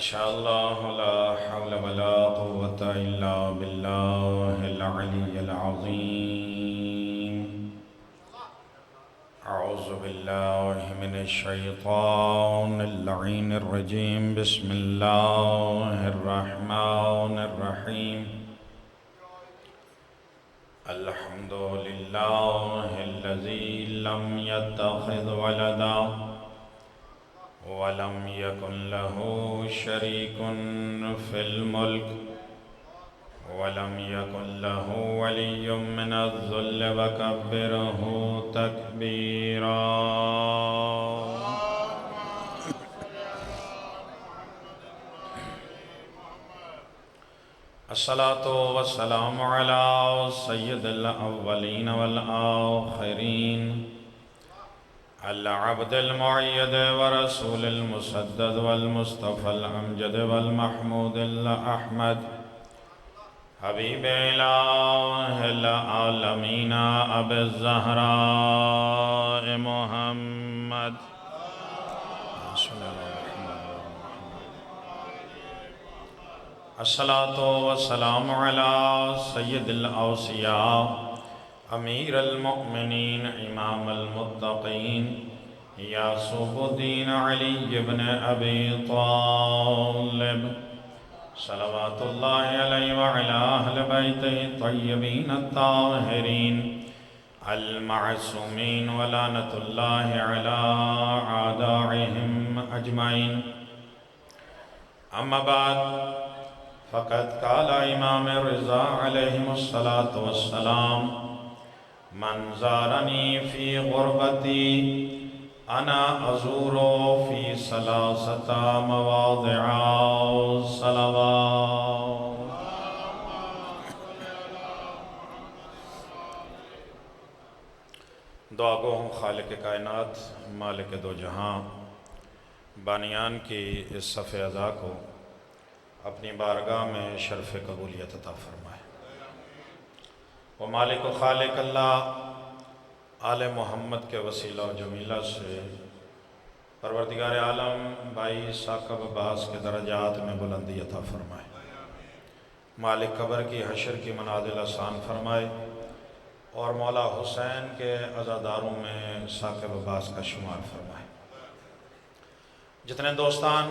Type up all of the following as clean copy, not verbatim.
شاء الله لا حول ولا قوة إلا بالله العلي العظيم. أعوذ بالله من الشيطان اللعين الرجيم. بسم الله الرحمن الرحيم. الحمد لله الذي لم يتخذ ولدا ولم يكن له شريك في الملك ولم يكن له ولي من الذل وكبره تكبيرا. الصلاة والسلام على سيد الأولين والآخرين العبد المعيد ورسول المسدد والمصطفى الأمجد والمحمود الأحمد حبيب إله العالمين أبي الزهراء محمد. الصلاة والسلام على سيد الأوصياء امیر المؤمنین امام المتقین یعصب الدین علی بن ابی طالب صلوات اللہ علیہ وعلا اہل بیتہ الطیبین الطاہرین المعصومین ولعنت اللہ علی اعدائهم اجمعین. اما بعد فقد قال امام رضا علیہ السلام من زارنی فی غربتی انا ازور فی ثلاثۃ مواضع صلوات. دعا گو ہوں خالق کائنات مالک دو جہاں بانیان کی اس صف اعضاء کو اپنی بارگاہ میں شرف قبولیت عطا فرمائے. وہ مالک و خالق اللہ آل محمد کے وسیلہ و جمیلہ سے پروردگار عالم بھائی ثاقب عباس کے درجات میں بلندی عطا فرمائے. مالک قبر کی حشر کی منازل آسان فرمائے اور مولا حسین کے عزاداروں میں ثاقب عباس کا شمار فرمائے. جتنے دوستان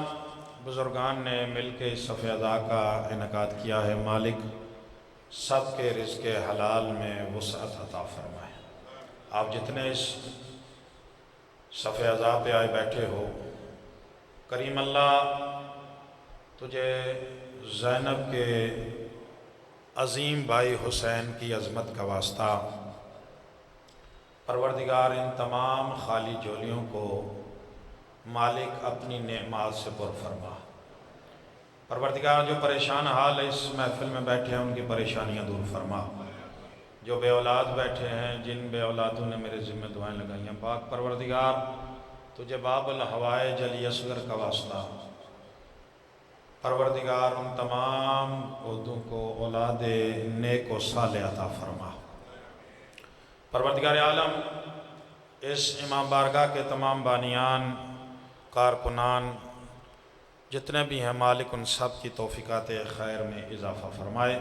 بزرگان نے مل کے اس صف اعضاء کا انعقاد کیا ہے، مالک سب کے رزق حلال میں وسعت عطا فرمائے. آپ جتنے اس صف اعضاء پہ آئے بیٹھے ہو، کریم اللہ تجھے زینب کے عظیم بھائی حسین کی عظمت کا واسطہ پروردگار ان تمام خالی جولیوں کو مالک اپنی نعمات سے پر فرما. پروردگار جو پریشان حال اس محفل میں بیٹھے ہیں ان کی پریشانیاں دور فرما. جو بے اولاد بیٹھے ہیں، جن بے اولادوں نے میرے ذمہ دعائیں لگائیں، پاک پروردگار تجھے باب الحوائج علی اصغر کا واسطہ پروردگار ان تمام عہدوں کو اولاد نیک و صالح عطا فرما. پروردگار عالم اس امام بارگاہ کے تمام بانیان کارکنان جتنے بھی ہیں، مالک ان سب کی توفیقات خیر میں اضافہ فرمائے.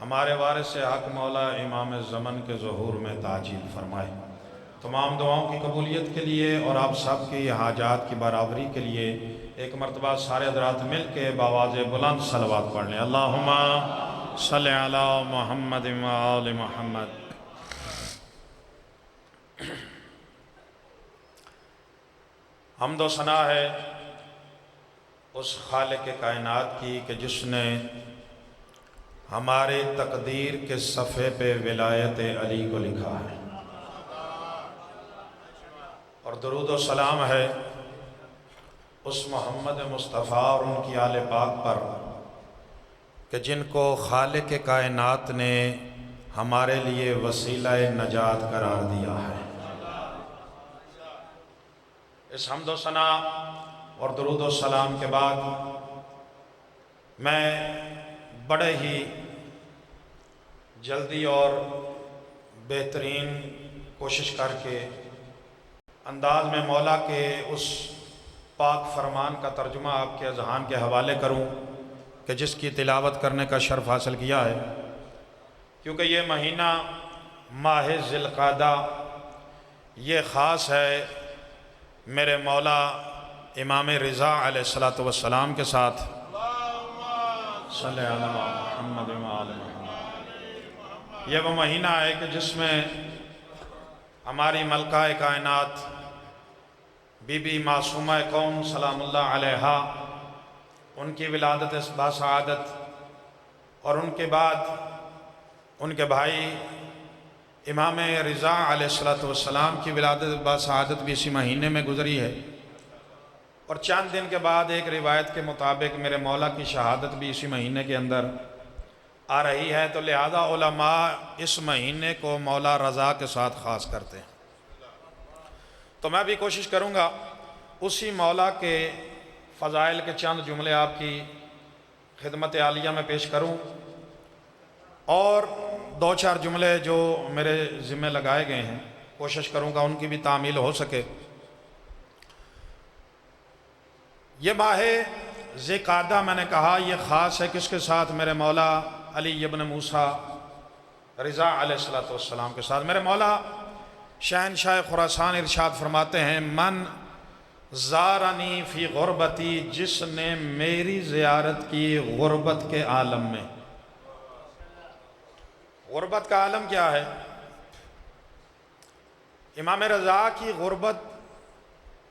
ہمارے وارث حق مولا امام زمن کے ظہور میں تعجیل فرمائے. تمام دعاؤں کی قبولیت کے لیے اور آپ سب کی حاجات کی برابری کے لیے ایک مرتبہ سارے حضرات مل کے بآواز بلند صلوات پڑھ لیں. اللہم صلی علی محمد و آل محمد. حمد و ثنا ہے اس خالق کائنات کی کہ جس نے ہمارے تقدیر کے صفحے پہ ولایت علی کو لکھا ہے، اور درود و سلام ہے اس محمد مصطفیٰ اور ان کی آل پاک پر کہ جن کو خالق کائنات نے ہمارے لیے وسیلہ نجات قرار دیا ہے. اس حمد و ثنا اور درود و سلام کے بعد میں بڑے ہی جلدی اور بہترین کوشش کر کے انداز میں مولا کے اس پاک فرمان کا ترجمہ آپ کے اذہان کے حوالے کروں کہ جس کی تلاوت کرنے کا شرف حاصل کیا ہے، کیونکہ یہ مہینہ ماہ ذی القعدہ یہ خاص ہے میرے مولا امام رضا علیہ السلام کے ساتھ۔ صلی اللہ علیہ محمد وآل محمد۔ یہ وہ مہینہ ہے کہ جس میں ہماری ملکہ کائنات بی بی معصومہ کون سلام اللہ علیہا، ان کی ولادت باسعادت، اور ان کے بعد ان کے بھائی امام رضا علیہ السلام کی ولادت باسعادت بھی اسی مہینے میں گزری ہے، اور چند دن کے بعد ایک روایت کے مطابق میرے مولا کی شہادت بھی اسی مہینے کے اندر آ رہی ہے، تو لہذا علماء اس مہینے کو مولا رضا کے ساتھ خاص کرتے ہیں۔ تو میں بھی کوشش کروں گا اسی مولا کے فضائل کے چند جملے آپ کی خدمت عالیہ میں پیش کروں، اور دو چار جملے جو میرے ذمہ لگائے گئے ہیں کوشش کروں گا ان کی بھی تعمیل ہو سکے۔ یہ ماہ ذی القعدہ میں نے کہا یہ خاص ہے کس کے ساتھ؟ میرے مولا علی ابن موسیٰ رضا علیہ السلام کے ساتھ۔ میرے مولا شہنشاہ خراسان ارشاد فرماتے ہیں، من زارنی فی غربتی، جس نے میری زیارت کی غربت کے عالم میں۔ غربت کا عالم کیا ہے؟ امام رضا کی غربت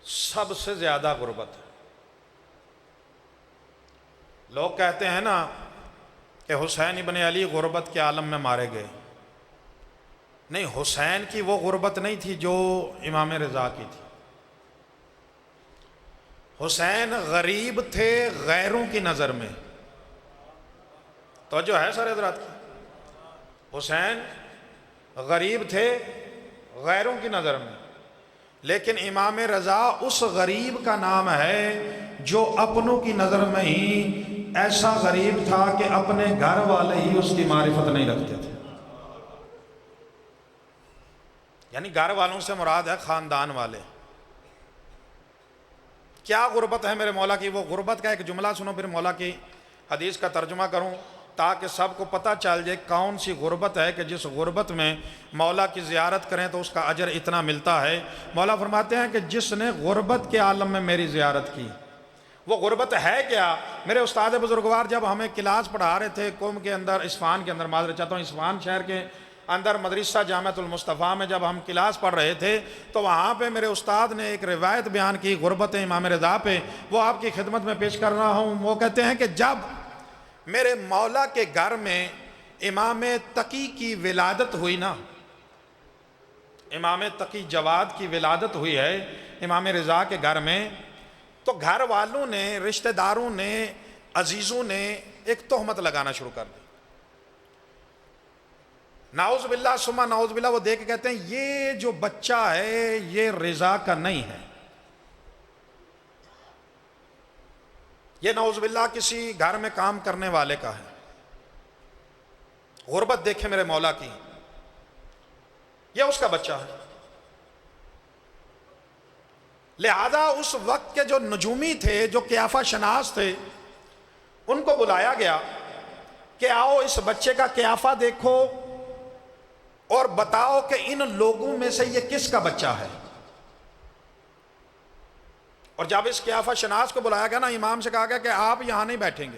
سب سے زیادہ غربت ہے۔ لوگ کہتے ہیں نا کہ حسین ابن علی غربت کے عالم میں مارے گئے، نہیں، حسین کی وہ غربت نہیں تھی جو امام رضا کی تھی۔ حسین غریب تھے غیروں کی نظر میں، توجہ ہے سارے حضرات کی؟ حسین غریب تھے غیروں کی نظر میں، لیکن امام رضا اس غریب کا نام ہے جو اپنوں کی نظر میں ہی ایسا غریب تھا کہ اپنے گھر والے ہی اس کی معرفت نہیں رکھتے تھے۔ یعنی گھر والوں سے مراد ہے خاندان والے۔ کیا غربت ہے میرے مولا کی؟ وہ غربت کا ایک جملہ سنو، پھر مولا کی حدیث کا ترجمہ کروں تاکہ سب کو پتہ چل جائے کون سی غربت ہے کہ جس غربت میں مولا کی زیارت کریں تو اس کا اجر اتنا ملتا ہے۔ مولا فرماتے ہیں کہ جس نے غربت کے عالم میں میری زیارت کی، وہ غربت ہے کیا؟ میرے استاد بزرگوار جب ہمیں کلاس پڑھا رہے تھے قوم کے اندر، اصفہان کے اندر، معذرت چاہتا ہوں، اصفہان شہر کے اندر مدرسہ جامعۃ المصطفیٰ میں جب ہم کلاس پڑھ رہے تھے تو وہاں پہ میرے استاد نے ایک روایت بیان کی غربت امام رضا پہ، وہ آپ کی خدمت میں پیش کر رہا ہوں۔ وہ کہتے ہیں کہ جب میرے مولا کے گھر میں امام تقی کی ولادت ہوئی نا، امام تقی جواد کی ولادت ہوئی ہے امام رضا کے گھر میں، تو گھر والوں نے، رشتہ داروں نے، عزیزوں نے ایک تہمت لگانا شروع کر دی۔ نعوذ باللہ ثم نعوذ باللہ، وہ دیکھ کے کہتے ہیں یہ جو بچہ ہے یہ رضا کا نہیں ہے، یہ نعوذ باللہ کسی گھر میں کام کرنے والے کا ہے۔ غربت دیکھیں میرے مولا کی، یہ اس کا بچہ ہے۔ لہذا اس وقت کے جو نجومی تھے، جو قیافہ شناس تھے، ان کو بلایا گیا کہ آؤ اس بچے کا قیافہ دیکھو اور بتاؤ کہ ان لوگوں میں سے یہ کس کا بچہ ہے۔ اور جب اس قیافہ شناس کو بلایا گیا نا، امام سے کہا گیا کہ آپ یہاں نہیں بیٹھیں گے،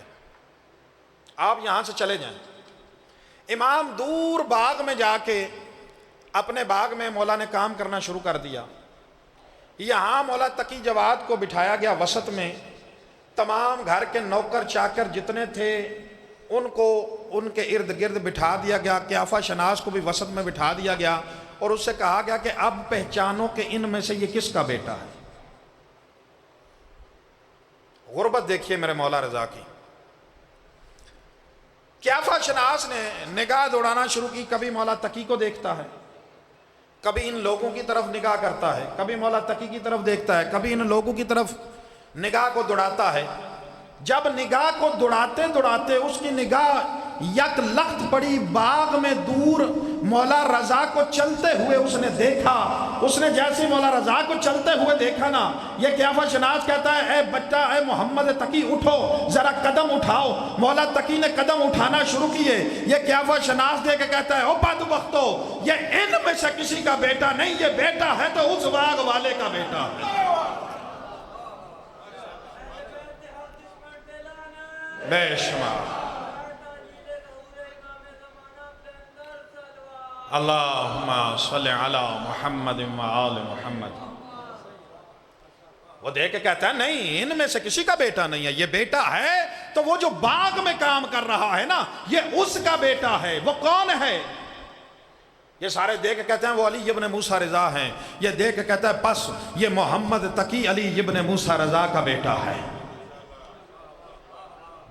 آپ یہاں سے چلے جائیں۔ امام دور باغ میں جا کے اپنے باغ میں مولا نے کام کرنا شروع کر دیا۔ یہاں مولا تقی جواد کو بٹھایا گیا وسط میں، تمام گھر کے نوکر چاکر جتنے تھے ان کو ان کے ارد گرد بٹھا دیا گیا، قیافہ شناس کو بھی وسط میں بٹھا دیا گیا، اور اس سے کہا گیا کہ اب پہچانو کہ ان میں سے یہ کس کا بیٹا ہے۔ غربت دیکھیے میرے مولا رضا کی۔ قیافہ شناس نے نگاہ دوڑانا شروع کی، کبھی مولا تقی کو دیکھتا ہے، کبھی ان لوگوں کی طرف نگاہ کرتا ہے، کبھی مولا تقی کی طرف دیکھتا ہے، کبھی ان لوگوں کی طرف نگاہ کو دوڑاتا ہے۔ جب نگاہ کو دوڑاتے دوڑاتے اس کی نگاہ یک لخت بڑی باغ میں دور مولا رضا کو چلتے ہوئے اس نے دیکھا. اس نے جیسے مولا رضا کو چلتے ہوئے دیکھا نا, یہ قیافہ شناس کہتا ہے اے بچہ, اے محمد تقی اٹھو, ذرا قدم اٹھاؤ. مولا تقی نے قدم اٹھانا شروع کیے. یہ قیافہ شناس دے کے کہتا ہے او بدبختو, یہ ان میں سے کسی کا بیٹا نہیں, یہ بیٹا ہے تو اس باغ والے کا بیٹا ہے. بے شمار. اللہم صلی علی محمد و آل محمد. وہ دیکھ کے کہتا ہے نہیں, ان میں سے کسی کا بیٹا نہیں ہے, یہ بیٹا ہے تو وہ جو باغ میں کام کر رہا ہے نا, یہ اس کا بیٹا ہے. وہ کون ہے؟ یہ سارے دیکھ کے کہتے ہیں وہ علی ابن موسیٰ رضا ہیں. یہ دیکھ کے کہتا ہے پس یہ محمد تقی علی ابن موسیٰ رضا کا بیٹا ہے.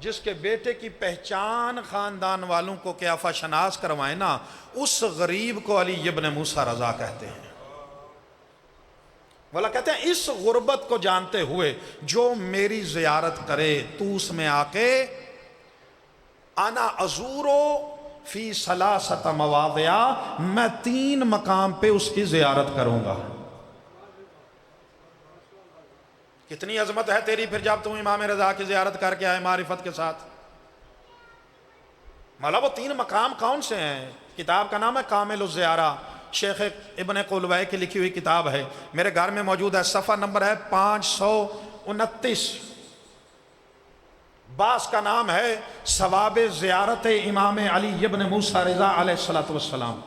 جس کے بیٹے کی پہچان خاندان والوں کو قیافہ شناس کروائے نا, اس غریب کو علی ابن موسیٰ رضا کہتے ہیں. والا کہتے ہیں اس غربت کو جانتے ہوئے جو میری زیارت کرے تو اس میں آ کے انا ازورو فی ثلاثۃ مواضع, میں 3 مقام پہ اس کی زیارت کروں گا. کتنی عظمت ہے تیری پھر جب تم امام رضا کی زیارت کر کے آئے معرفت کے ساتھ. مولا وہ 3 مقام کون سے ہیں؟ کتاب کا نام ہے کامل الزیارہ, شیخ ابن قلوہ کی لکھی ہوئی کتاب ہے, میرے گھر میں موجود ہے, صفحہ نمبر ہے 529. باس کا نام ہے ثواب زیارت امام علی ابن موسیٰ رضا علیہ السلام.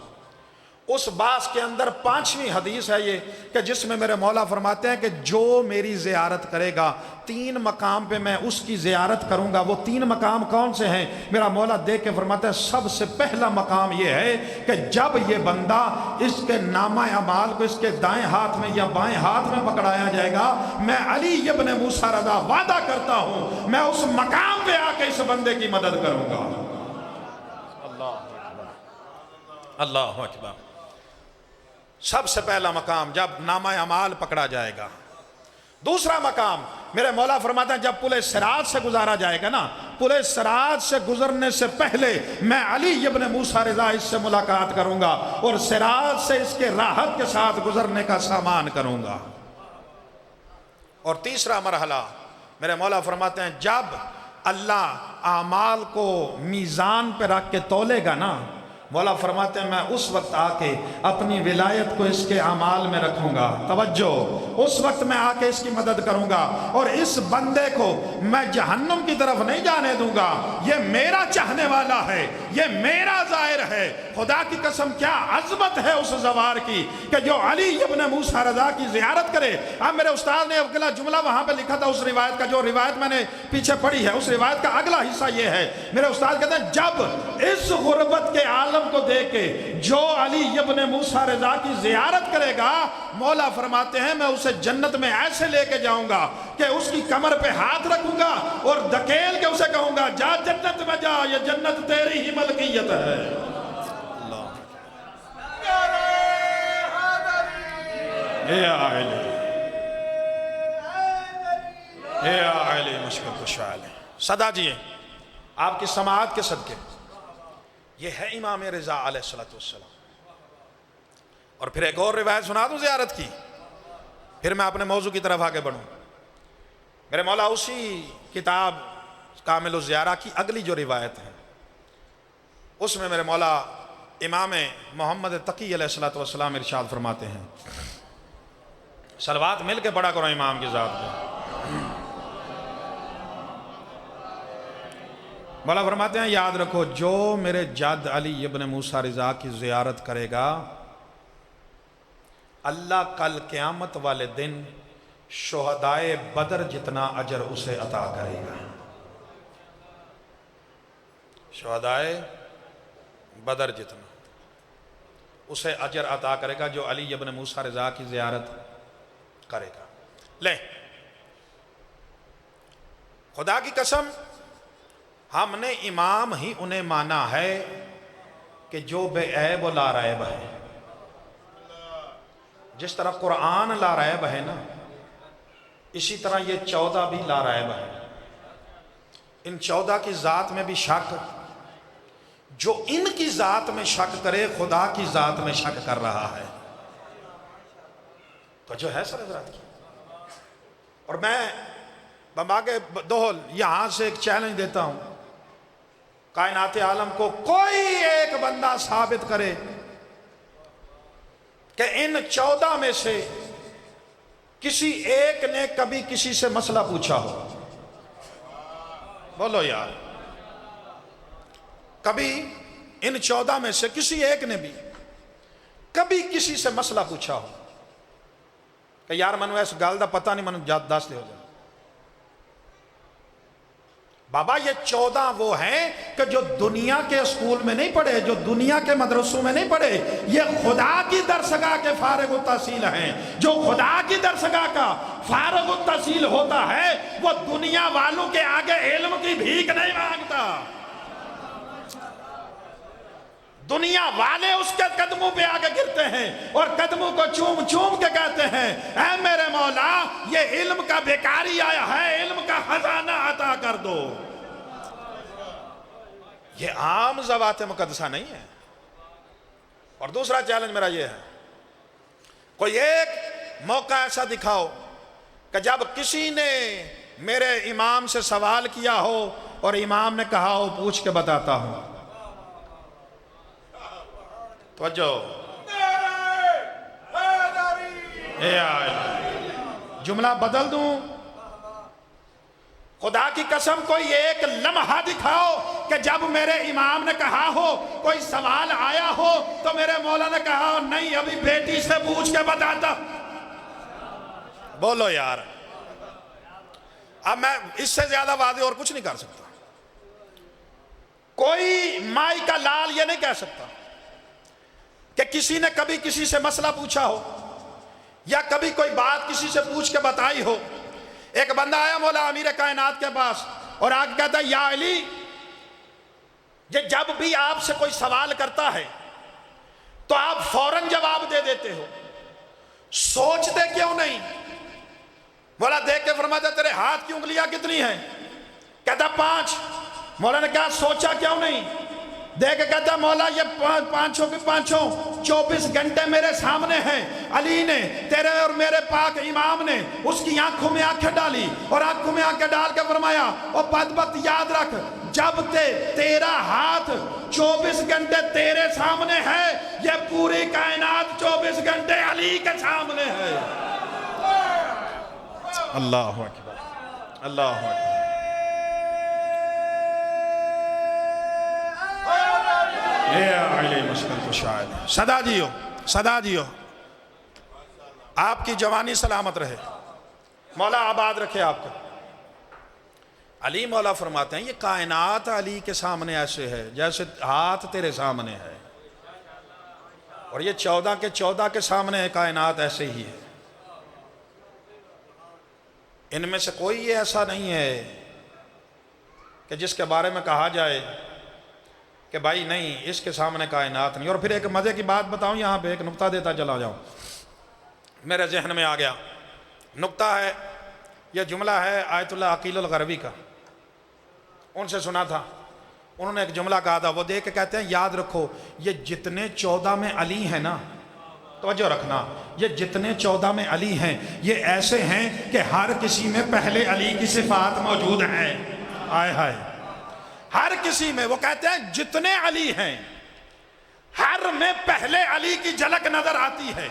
اس باس کے اندر 5ویں حدیث ہے یہ کہ جس میں میرے مولا فرماتے ہیں کہ جو میری زیارت کرے گا 3 مقام پہ میں اس کی زیارت کروں گا. وہ 3 مقام کون سے ہیں؟ میرا مولا دیکھ کے فرماتا ہے سب سے پہلا مقام یہ ہے کہ جب یہ بندہ اس کے نامہ اعمال کو اس کے دائیں ہاتھ میں یا بائیں ہاتھ میں پکڑایا جائے گا, میں علی ابن موسیٰ رضا وعدہ کرتا ہوں میں اس مقام پہ آ کے اس بندے کی مدد کروں گا. اللہ اکبر. سب سے پہلا مقام جب نامہ اعمال پکڑا جائے گا. دوسرا مقام میرے مولا فرماتے ہیں جب پل صراط سے گزارا جائے گا نا, پل صراط سے گزرنے سے پہلے میں علی ابن موسیٰ رضا اس سے ملاقات کروں گا اور صراط سے اس کے راحت کے ساتھ گزرنے کا سامان کروں گا. اور تیسرا مرحلہ میرے مولا فرماتے ہیں جب اللہ اعمال کو میزان پہ رکھ کے تولے گا نا, مولا فرماتے ہیں میں اس وقت آ کے اپنی ولایت کو اس کے اعمال میں رکھوں گا. توجہ, اس وقت میں آ کے اس کی مدد کروں گا اور اس بندے کو میں جہنم کی طرف نہیں جانے دوں گا. یہ میرا چاہنے والا ہے, یہ میرا زائر ہے. خدا کی قسم کیا عظمت ہے اس زوار کی کہ جو علی ابن موسیٰ رضا کی زیارت کرے. اب میرے استاد نے اگلا جملہ وہاں پہ لکھا تھا اس روایت کا, جو روایت میں نے پیچھے پڑھی ہے, اس روایت کا اگلا حصہ یہ ہے. میرے استاد کہتے ہیں جب اس غربت کے عالم کو دیکھ کے جو علی ابن موسیٰ رضا کی زیارت کرے گا, مولا فرماتے ہیں میں اسے جنت میں ایسے لے کے جاؤں گا کہ اس کی کمر پہ ہاتھ رکھوں گا اور دھکیل کے اسے کہوں گا جا جنت میں جا, یہ جنت تیری ہی ملکیت ہے. اے علی مشکل کشال صدا جی آپ کی سماعت کے صدقے یہ ہے امام رضا علیہ السلام. اور پھر ایک اور روایت سنا دوں زیارت کی, پھر میں اپنے موضوع کی طرف آگے بڑھوں. میرے مولا اسی کتاب کامل الزیارہ کی اگلی جو روایت ہے اس میں میرے مولا امام محمد تقی علیہ السلام ارشاد فرماتے ہیں, صلوات مل کے پڑھا کرو امام کی ذات کو. مولا فرماتے ہیں یاد رکھو جو میرے جد علی ابن موسیٰ رضا کی زیارت کرے گا اللہ کل قیامت والے دن شہدائے بدر جتنا اجر اسے عطا کرے گا. شہدائے بدر جتنا اسے اجر عطا کرے گا جو علی ابن موسیٰ رضا کی زیارت کرے گا. لے خدا کی قسم ہم نے امام ہی انہیں مانا ہے کہ جو بے عیب و لا ریب ہے. جس طرح قرآن لا ریب ہے نا, اسی طرح یہ 14 بھی لا ریب ہے. ان 14 کی ذات میں بھی شک, جو ان کی ذات میں شک کرے خدا کی ذات میں شک کر رہا ہے۔ تو جو ہے سر حضرات کی، اور میں بماغ دوہل یہاں سے ایک چیلنج دیتا ہوں، کائنات عالم کو کوئی ایک بندہ ثابت کرے کہ ان 14 میں سے کسی ایک نے کبھی کسی سے مسئلہ پوچھا ہو۔ بولو یار، کبھی ان 14 میں سے کسی ایک نے بھی کبھی کسی سے مسئلہ پوچھا ہو کہ یار منو ایس گل دا پتہ نہیں، منو دس دے ہو جائے۔ بابا یہ 14 وہ ہیں کہ جو دنیا کے اسکول میں نہیں پڑھے، جو دنیا کے مدرسوں میں نہیں پڑھے، یہ خدا کی درسگاہ کے فارغ التحصیل ہیں۔ جو خدا کی درسگاہ کا فارغ التحصیل ہوتا ہے وہ دنیا والوں کے آگے علم کی بھیک نہیں مانگتا، دنیا والے اس کے قدموں پہ آگے گرتے ہیں اور قدموں کو چوم چوم کے کہتے ہیں اے میرے مولا یہ علم کا بیکاری آیا ہے، علم کا خزانہ عطا کر دو۔ یہ عام ذوات مقدسہ نہیں ہے۔ اور دوسرا چیلنج میرا یہ ہے، کوئی ایک موقع ایسا دکھاؤ کہ جب کسی نے میرے امام سے سوال کیا ہو اور امام نے کہا ہو پوچھ کے بتاتا ہوں۔ توجہ، جملہ بدل دوں، خدا کی قسم کوئی ایک لمحہ دکھاؤ کہ جب میرے امام نے کہا ہو کوئی سوال آیا ہو تو میرے مولا نے کہا ہو نہیں ابھی بیٹی سے پوچھ کے بتاتا۔ بولو یار، اب میں اس سے زیادہ واضح اور کچھ نہیں کر سکتا۔ کوئی مائی کا لال یہ نہیں کہہ سکتا کہ کسی نے کبھی کسی سے مسئلہ پوچھا ہو یا کبھی کوئی بات کسی سے پوچھ کے بتائی ہو۔ ایک بندہ آیا مولا امیر کائنات کے پاس اور آگے کہتا ہے یا علی، یہ جب بھی آپ سے کوئی سوال کرتا ہے تو آپ فوراً جواب دے دیتے ہو، سوچتے کیوں نہیں؟ مولا دیکھ کے فرماتا تیرے ہاتھ کی انگلیاں کتنی ہیں؟ کہتا 5۔ مولا نے کہا سوچا کیوں نہیں؟ دیکھ کے کہتا مولا یہ پانچوں کے پانچوں 24 گھنٹے میرے سامنے ہیں۔ علی نے تیرے اور میرے پاک امام نے اس کی آنکھوں میں آنکھیں ڈالی اور آنکھوں میں آنکھیں ڈال کے فرمایا اور بدبخت یاد رکھ جب تیرا ہاتھ 24 گھنٹے تیرے سامنے ہے یہ پوری کائنات 24 گھنٹے علی کے سامنے ہے۔ اللہ اکبر، اللہ اکبر۔ صدا جیو، صدا جیو، آپ کی جوانی سلامت رہے، مولا آباد رکھے آپ کو۔ علی مولا فرماتے ہیں یہ کائنات علی کے سامنے ایسے ہے جیسے ہاتھ تیرے سامنے ہے، اور یہ 14 کے 14 کے سامنے کائنات ایسے ہی ہے۔ ان میں سے کوئی ایسا نہیں ہے کہ جس کے بارے میں کہا جائے کہ بھائی نہیں اس کے سامنے کائنات نہیں۔ اور پھر ایک مزے کی بات بتاؤں، یہاں پہ ایک نقطہ دیتا چلا جاؤں، میرے ذہن میں آ گیا نقطہ ہے، یہ جملہ ہے آیت اللہ عقیل الغربی کا، ان سے سنا تھا، انہوں نے ایک جملہ کہا تھا، وہ دیکھ کے کہتے ہیں یاد رکھو یہ جتنے 14 میں علی ہیں نا، توجہ رکھنا، یہ جتنے 14 میں علی ہیں یہ ایسے ہیں کہ ہر کسی میں پہلے علی کی صفات موجود ہیں۔ آئے ہائے، ہر کسی میں، وہ کہتے ہیں جتنے علی ہیں ہر میں پہلے علی کی جھلک نظر آتی ہے۔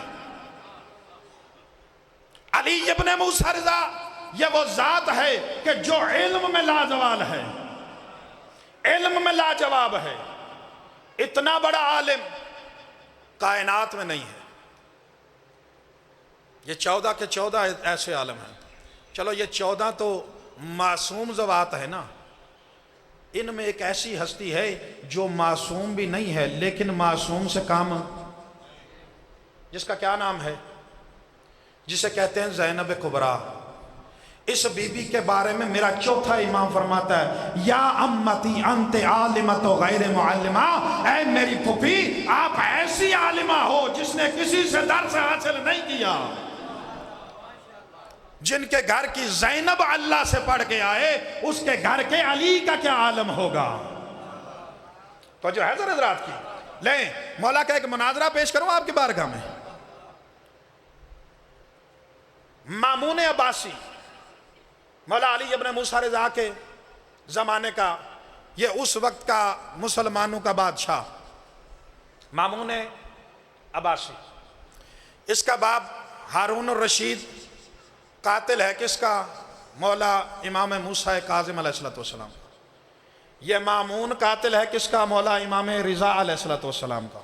علی ابن موسیٰ رضا یہ وہ ذات ہے کہ جو علم میں لازوال ہے، علم میں لاجواب ہے، اتنا بڑا عالم کائنات میں نہیں ہے۔ یہ 14 کے 14 ایسے عالم ہیں۔ چلو یہ 14 تو معصوم ذوات ہے نا، ان میں ایک ایسی ہستی ہے جو معصوم بھی نہیں ہے لیکن معصوم سے کام، جس کا کیا نام ہے، جسے کہتے ہیں زینب کبریٰ۔ اس بی بی کے بارے میں میرا چوتھا امام فرماتا ہے یا امتی انت عالمت و غیر معلمہ، اے میری پھوپھی آپ ایسی عالمہ ہو جس نے کسی سے درس حاصل نہیں کیا۔ جن کے گھر کی زینب اللہ سے پڑھ کے آئے اس کے گھر کے علی کا کیا عالم ہوگا۔ تو جو ہے ذرا حضرات کی لیں مولا کا ایک مناظرہ پیش کروں آپ کی بارگاہ میں. مامون عباسی مولا علی ابن موسیٰ رضا کے زمانے کا، یہ اس وقت کا مسلمانوں کا بادشاہ مامون عباسی. اس کا باپ ہارون الرشید قاتل ہے کس کا؟ مولا امام موسیٰ کاظم علیہ السلام. یہ مامون قاتل ہے کس کا؟ مولا امام رضا علیہ السلام کا.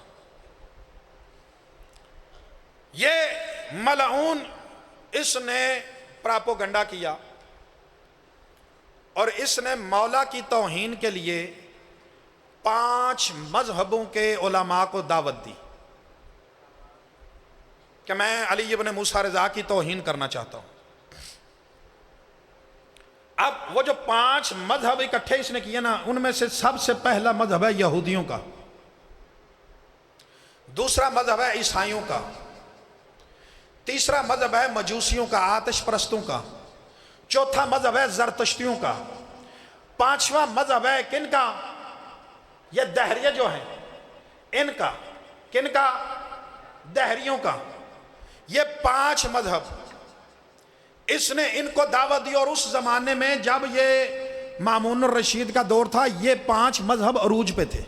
یہ ملعون اس نے پراپوگنڈا کیا اور اس نے مولا کی توہین کے لیے 5 مذہبوں کے علماء کو دعوت دی کہ میں علی ابن موسیٰ رضا کی توہین کرنا چاہتا ہوں. اب وہ جو 5 مذہب اکٹھے اس نے کیے نا، ان میں سے سب سے پہلا مذہب ہے یہودیوں کا، دوسرا مذہب ہے عیسائیوں کا، تیسرا مذہب ہے مجوسیوں کا، آتش پرستوں کا، چوتھا مذہب ہے زرتشتیوں کا، 5واں مذہب ہے کن کا؟ یہ دہریہ جو ہیں ان کا. کن کا؟ دہریوں کا. یہ 5 مذہب اس نے ان کو دعوت دی. اور اس زمانے میں جب یہ مامون الرشید کا دور تھا، یہ 5 مذہب عروج پہ تھے.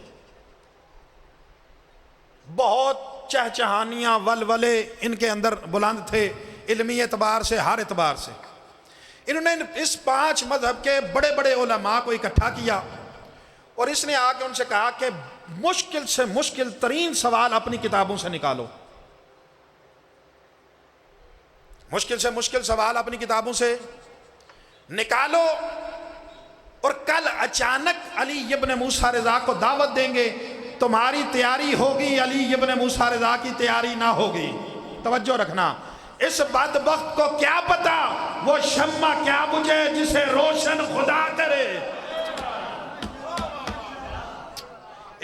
بہت چہچہانیاں ولولے ان کے اندر بلند تھے، علمی اعتبار سے، ہر اعتبار سے. انہوں نے اس 5 مذہب کے بڑے بڑے علماء کو اکٹھا کیا اور اس نے آ کے ان سے کہا کہ مشکل سے مشکل ترین سوال اپنی کتابوں سے نکالو. مشکل سے مشکل سوال اپنی کتابوں سے نکالو اور کل اچانک علی ابن موسیٰ رضا کو دعوت دیں گے. تمہاری تیاری ہوگی، علی ابن موسیٰ رضا کی تیاری نہ ہوگی. توجہ رکھنا. اس بدبخت کو کیا پتا وہ شمع کیا بجھے جسے روشن خدا کرے.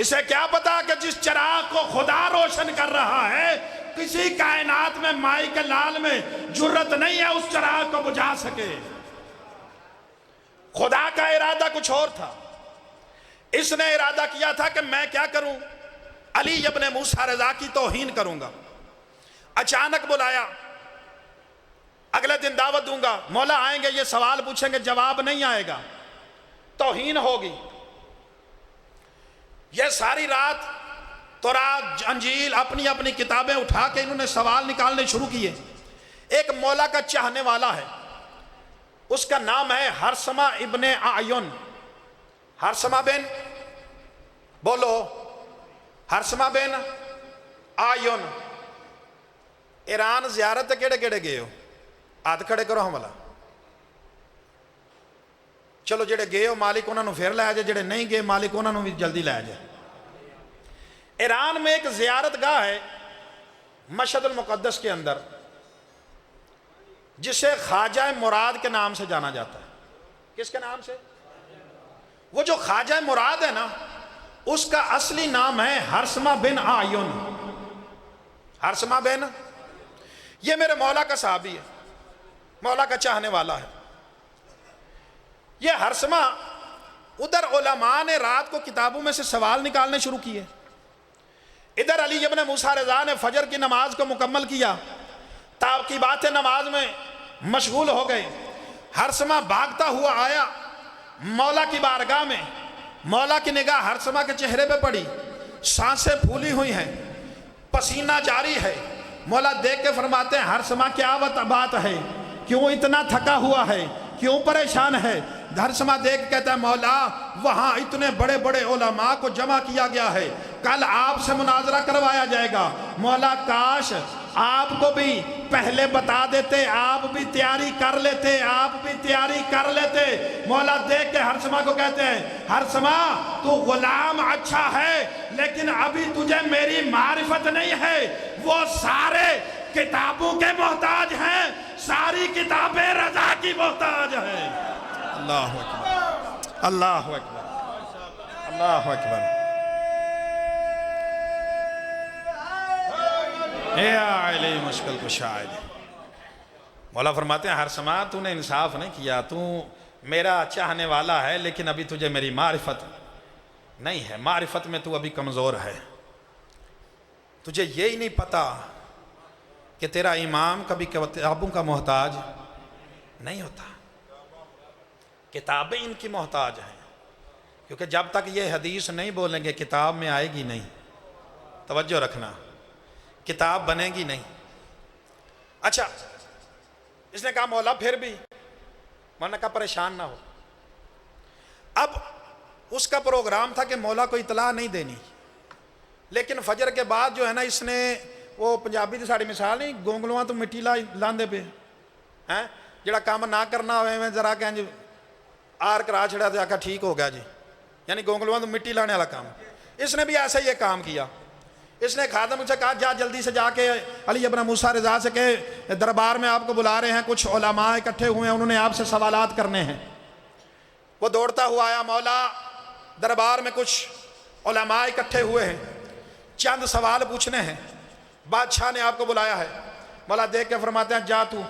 اسے کیا پتا کہ جس چراغ کو خدا روشن کر رہا ہے، کسی کائنات میں مائی کے لال میں جرت نہیں ہے اس چراغ کو بجھا سکے. خدا کا ارادہ کچھ اور تھا. اس نے ارادہ کیا تھا کہ میں کیا کروں؟ علی ابن موسیٰ رضا کی توہین کروں گا. اچانک بلایا، اگلے دن دعوت دوں گا، مولا آئیں گے، یہ سوال پوچھیں گے، جواب نہیں آئے گا، توہین ہوگی. یہ ساری رات تورات، انجیل، اپنی اپنی کتابیں اٹھا کے انہوں نے سوال نکالنے شروع کیے. ایک مولا کا چاہنے والا ہے، اس کا نام ہے ہرسمہ ابن اعین. ہرسمہ بن، بولو، ہرسمہ بن اعین. ایران زیارت کیڑے کیڑے گئے ہو؟ ہاتھ کھڑے کرو ہم والا. چلو جڑے گئے ہو مالک انہوں نے پھر لے جائے، جڑے نہیں گئے مالک انہوں نے بھی جلدی لے جائے. ایران میں ایک زیارت گاہ ہے مشہد المقدس کے اندر، جسے خواجہ مراد کے نام سے جانا جاتا ہے. کس کے نام سے؟ وہ جو خواجہ مراد ہے نا، اس کا اصلی نام ہے ہرسمہ بن اعین. ہرسمہ بن، یہ میرے مولا کا صحابی ہے، مولا کا چاہنے والا ہے. یہ ہرسمہ، ادھر علماء نے رات کو کتابوں میں سے سوال نکالنے شروع کیے، ادھر علی ابن موسیٰ رضا نے فجر کی نماز کو مکمل کیا، تعقیبات نماز میں مشغول ہو گئے. ہرسمہ بھاگتا ہوا آیا مولا کی بارگاہ میں. مولا کی نگاہ ہرسمہ کے چہرے پہ پڑی، سانسیں پھولی ہوئی ہیں، پسینہ جاری ہے. مولا دیکھ کے فرماتے ہیں ہرسمہ کیا بات ہے، کیوں اتنا تھکا ہوا ہے، کیوں پریشان ہے؟ ہرسمہ دیکھ کہتا ہے مولا وہاں اتنے بڑے بڑے علماء کو جمع کیا گیا ہے، کل آپ سے مناظرہ کروایا جائے گا. مولا کاش آپ کو بھی پہلے بتا دیتے، آپ بھی تیاری کر لیتے، آپ بھی تیاری کر لیتے. مولا دیکھ کے ہرسمہ کو کہتے ہیں ہرسمہ تو غلام اچھا ہے لیکن ابھی تجھے میری معرفت نہیں ہے. وہ سارے کتابوں کے محتاج ہیں، ساری کتابیں رضا کی محتاج ہیں. اللہ اکبر، اللہ اکبر، اللہ اکبر. اے علی مشکل کشا. مولا فرماتے ہیں ہرسمہ تو نے انصاف نہیں کیا، تو میرا چاہنے والا ہے لیکن ابھی تجھے میری معرفت نہیں ہے، معرفت میں تو ابھی کمزور ہے، تجھے یہی نہیں پتا کہ تیرا امام کبھی کتابوں کا محتاج نہیں ہوتا، کتابیں ان کی محتاج ہیں، کیونکہ جب تک یہ حدیث نہیں بولیں گے کتاب میں آئے گی نہیں، توجہ رکھنا، کتاب بنے گی نہیں۔ اچھا، اس نے کہا مولا پھر بھی، میں نے کہا پریشان نہ ہو۔ اب اس کا پروگرام تھا کہ مولا کو اطلاع نہیں دینی، لیکن فجر کے بعد جو ہے نا اس نے وہ پنجابی دی ساڑی مثال نہیں، گونگلواں تو مٹی لاندے پہ ہیں، جڑا کام نہ کرنا ہوئے میں ذرا کہ جی آر کرا چھڑا تو آکھا ٹھیک ہو گیا جی، یعنی گونگلواں تو مٹی لانے والا کام۔ اس نے بھی ایسا یہ کام کیا، اس نے خادم سے کہا جا جلدی سے جا کے علی ابن موسیٰ رضا سے کہ دربار میں آپ کو بلا رہے ہیں، کچھ علماء اکٹھے ہوئے ہیں، انہوں نے آپ سے سوالات کرنے ہیں۔ وہ دوڑتا ہوا آیا، مولا دربار میں کچھ علماء اکٹھے ہوئے ہیں، چند سوال پوچھنے ہیں، بادشاہ نے آپ کو بلایا ہے۔ مولا دیکھ کے فرماتے ہیں جا تو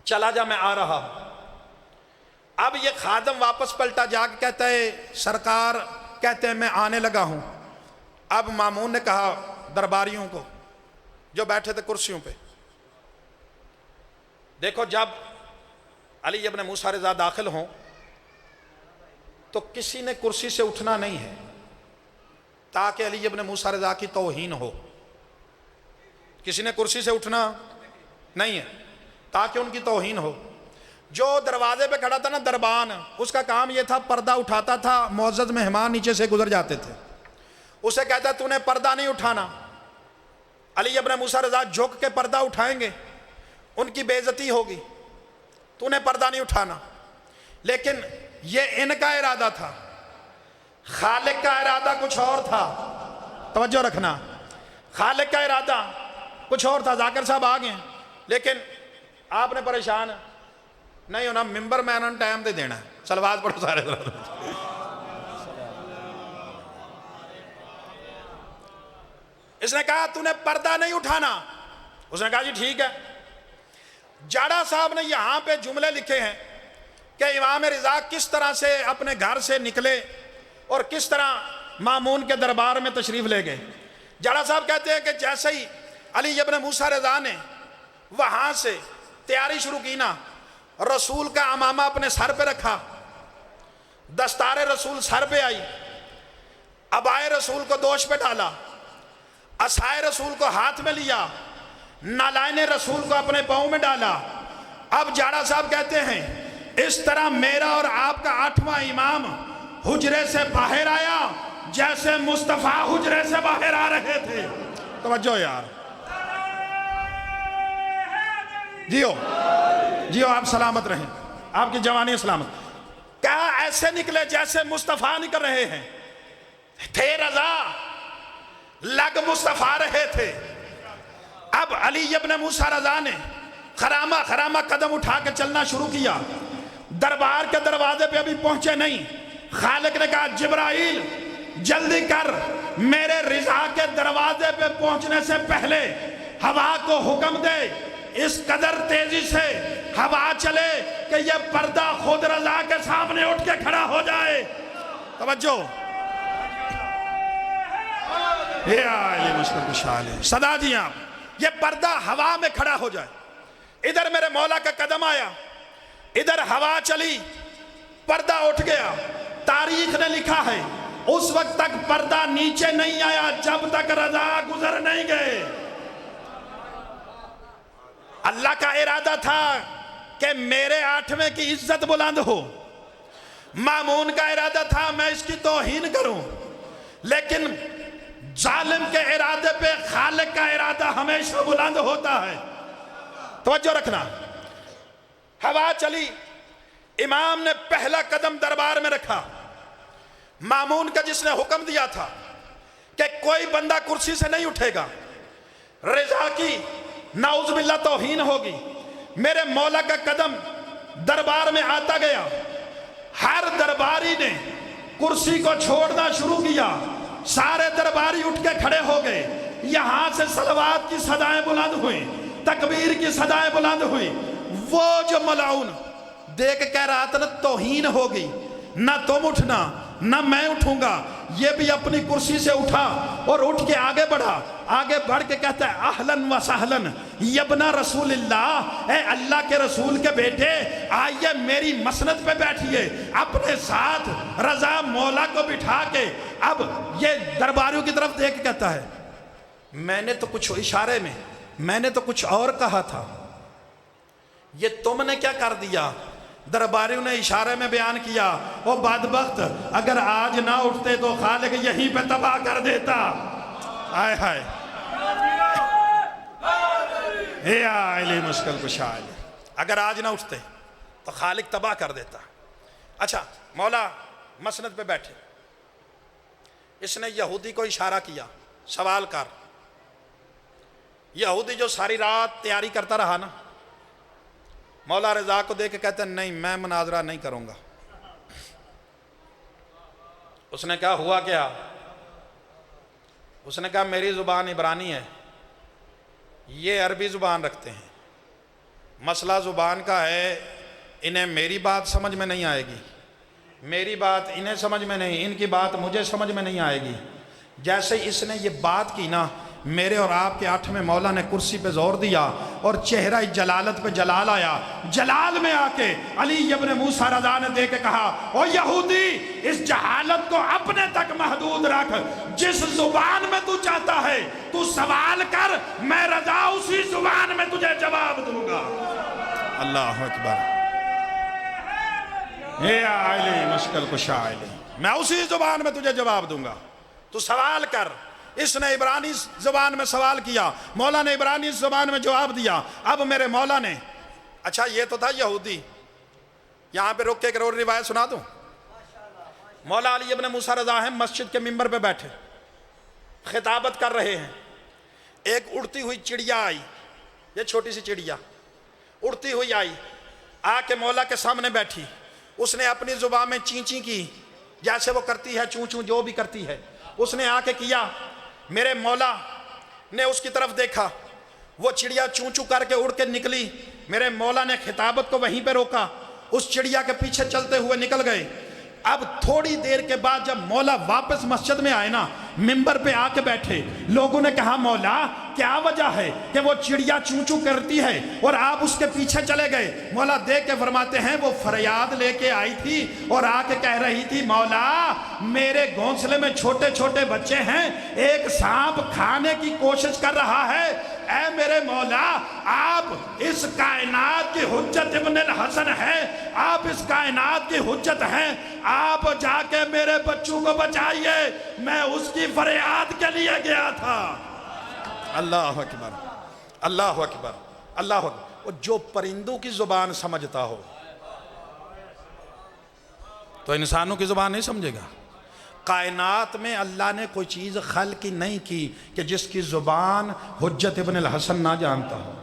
چلا جا، میں آ رہا ہوں۔ اب یہ خادم واپس پلٹا جا کے کہتا ہے سرکار کہتے ہیں میں آنے لگا ہوں۔ اب مامون نے کہا درباریوں کو جو بیٹھے تھے کرسیوں پہ، دیکھو جب علی ابن موسیٰ رضا داخل ہوں تو کسی نے کرسی سے اٹھنا نہیں ہے تاکہ علی ابن موسیٰ رضا کی توہین ہو، کسی نے کرسی سے اٹھنا نہیں ہے تاکہ ان کی توہین ہو۔ جو دروازے پہ کھڑا تھا نا دربان، اس کا کام یہ تھا پردہ اٹھاتا تھا، معزز مہمان نیچے سے گزر جاتے تھے، اسے کہتا ہے تو نے پردہ نہیں اٹھانا۔ علی ابن موسیٰ رضا جھک کے پردہ اٹھائیں گے، ان کی بے عزتی ہوگی، تو نے پردہ نہیں اٹھانا۔ لیکن یہ ان کا ارادہ تھا، خالق کا ارادہ کچھ اور تھا، توجہ رکھنا، خالق کا ارادہ کچھ اور تھا۔ ذاکر صاحب آ گئے ہیں، لیکن آپ نے پریشان نہیں ہونا، ممبر میں انہوں نے ٹائم دے دینا ہے، صلوات پڑھو سارے۔ اس نے کہا تو نے پردہ نہیں اٹھانا، اس نے کہا جی ٹھیک ہے۔ جاڑا صاحب نے یہاں پہ جملے لکھے ہیں کہ امام رضا کس طرح سے اپنے گھر سے نکلے اور کس طرح مامون کے دربار میں تشریف لے گئے۔ جاڑا صاحب کہتے ہیں کہ جیسے ہی علی ابن موسیٰ رضا نے وہاں سے تیاری شروع کی نا، رسول کا امامہ اپنے سر پہ رکھا، دستار رسول سر پہ آئی، عبائے رسول کو دوش پہ ڈالا، عصائے رسول کو ہاتھ میں لیا، نالائن رسول کو اپنے پاؤں میں ڈالا۔ اب جاڑا صاحب کہتے ہیں اس طرح میرا اور آپ کا 8واں امام حجرے سے باہر آیا جیسے مصطفیٰ حجرے سے باہر آ رہے تھے۔ توجہ یار، جیو جیو، آپ سلامت رہیں، آپ کی جوانی سلامت۔ کہا ایسے نکلے جیسے مصطفیٰ نکل رہے ہیں، تھے رضا، لگ مصطفیٰ رہے تھے۔ اب علی ابن موسیٰ رضا نے خرامہ خرامہ قدم اٹھا کے چلنا شروع کیا، دربار کے دروازے پہ ابھی پہنچے نہیں۔ خالق نے کہا جبرائیل جلدی کر، میرے رضا کے دروازے پہ پہنچنے سے پہلے ہوا کو حکم دے اس قدر تیزی سے ہوا چلے کہ یہ پردہ خود رضا کے سامنے اٹھ کے کھڑا ہو جائے۔ توجہ، صدا جی آپ، یہ پردہ ہوا میں کھڑا ہو جائے۔ ادھر میرے مولا کا قدم آیا، ادھر ہوا چلی، پردہ اٹھ گیا۔ تاریخ نے لکھا ہے اس وقت تک پردہ نیچے نہیں آیا جب تک رضا گزر نہیں گئے۔ اللہ کا ارادہ تھا کہ میرے 8ویں کی عزت بلند ہو، مامون کا ارادہ تھا میں اس کی توہین کروں، لیکن ظالم کے ارادے پہ خالق کا ارادہ ہمیشہ بلند ہوتا ہے۔ توجہ رکھنا، ہوا چلی، امام نے پہلا قدم دربار میں رکھا، مامون کا جس نے حکم دیا تھا کہ کوئی بندہ کرسی سے نہیں اٹھے گا، رضا کی نعوذ باللہ توہین ہوگی۔ میرے مولا کا قدم دربار میں آتا گیا، ہر درباری نے کرسی کو چھوڑنا شروع کیا، سارے درباری اٹھ کے کھڑے ہو گئے، یہاں سے صلوات کی صدائیں بلند ہوئیں، تکبیر کی صدائیں بلند ہوئیں۔ وہ جو ملعون دیکھ کہہ رہا تھا نا توہین ہوگی، نہ تم اٹھنا نہ میں اٹھوں گا، یہ بھی اپنی کرسی سے اٹھا اور اٹھ کے آگے بڑھا. آگے بڑھ کے کہتا ہے اہلن و سہلن یبنا رسول اللہ، اے اللہ کے رسول کے بیٹے آئیے میری مسند پہ بیٹھیے. اپنے ساتھ رضا مولا کو بٹھا کے اب یہ درباریوں کی طرف دیکھ کے کہتا ہے میں نے تو کچھ اشارے میں نے تو کچھ اور کہا تھا، یہ تم نے کیا کر دیا؟ درباریوں نے اشارے میں بیان کیا وہ بدبخت اگر آج نہ اٹھتے تو خالق یہیں پہ تباہ کر دیتا. آئے ہائے اے آئلی مشکل کشا، اگر آج نہ اٹھتے تو خالق تباہ کر دیتا. اچھا مولا مسند پہ بیٹھے، اس نے یہودی کو اشارہ کیا سوال کر. یہودی جو ساری رات تیاری کرتا رہا نا، مولا رضا کو دیکھ کے کہتے ہیں نہیں میں مناظرہ نہیں کروں گا. اس نے کہا ہوا کیا؟ اس نے کہا میری زبان عبرانی ہے، یہ عربی زبان رکھتے ہیں، مسئلہ زبان کا ہے. انہیں میری بات سمجھ میں نہیں آئے گی، میری بات انہیں سمجھ میں نہیں، ان کی بات مجھے سمجھ میں نہیں آئے گی. جیسے اس نے یہ بات کی نا، میرے اور آپ کے 8 میں مولا نے کرسی پہ زور دیا اور چہرہ جلالت پہ جلال آیا. جلال میں آ کے علی ابن موسیٰ رضا نے دے کے کہا او یہودی اس جہالت کو اپنے تک محدود رکھ، جس زبان میں تو چاہتا ہے تو سوال کر، میں رضا اسی زبان میں تجھے جواب دوں گا. اللہ اکبر. اے علی مشکل کشا علی، میں اسی زبان میں تجھے جواب دوں گا، تو سوال کر. اس نے عبرانی زبان میں سوال کیا، مولا نے عبرانی زبان میں جواب دیا. اب میرے مولا نے، اچھا یہ تو تھا یہودی. یہاں پہ رک کے ایک اور روایت سنا دوں. مولا علی ابن موسیٰ رضا ہیں مسجد کے ممبر پہ بیٹھے خطابت کر رہے ہیں. ایک اڑتی ہوئی چڑیا آئی، یہ چھوٹی سی چڑیا اڑتی ہوئی آئی، آ کے مولا کے سامنے بیٹھی. اس نے اپنی زبان میں چین چین کی جیسے وہ کرتی ہے، چون چون جو بھی کرتی ہے اس نے آ کے کیا. میرے مولا نے اس کی طرف دیکھا، وہ چڑیا چون چون کر کے اڑ کے نکلی. میرے مولا نے خطابت کو وہیں پہ روکا، اس چڑیا کے پیچھے چلتے ہوئے نکل گئے. اب تھوڑی دیر کے بعد جب مولا واپس مسجد میں آئے نا، ممبر پہ آ کے بیٹھے، لوگوں نے کہا مولا کیا وجہ ہے کہ وہ چڑیا چون چون کرتی ہے اور آپ اس کے پیچھے چلے گئے؟ مولا دیکھ کے فرماتے ہیں وہ فریاد لے کے آئی تھی اور آ کے کہہ رہی تھی مولا میرے گھونسلے میں چھوٹے چھوٹے بچے ہیں، ایک سانپ کھانے کی کوشش کر رہا ہے. اے میرے مولا آپ اس کائنات کی حجت ابن الحسن ہیں، آپ اس کائنات کی حجت ہیں، آپ جا کے میرے بچوں کو بچائیے، میں اس کی فریاد کے لیے گیا تھا. اللہ اکبر اللہ اکبر اللہ اکبر. جو پرندوں کی زبان سمجھتا ہو تو انسانوں کی زبان نہیں سمجھے گا. کائنات میں اللہ نے کوئی چیز خلق کی نہیں کی کہ جس کی زبان حجت ابن الحسن نہ جانتا ہو.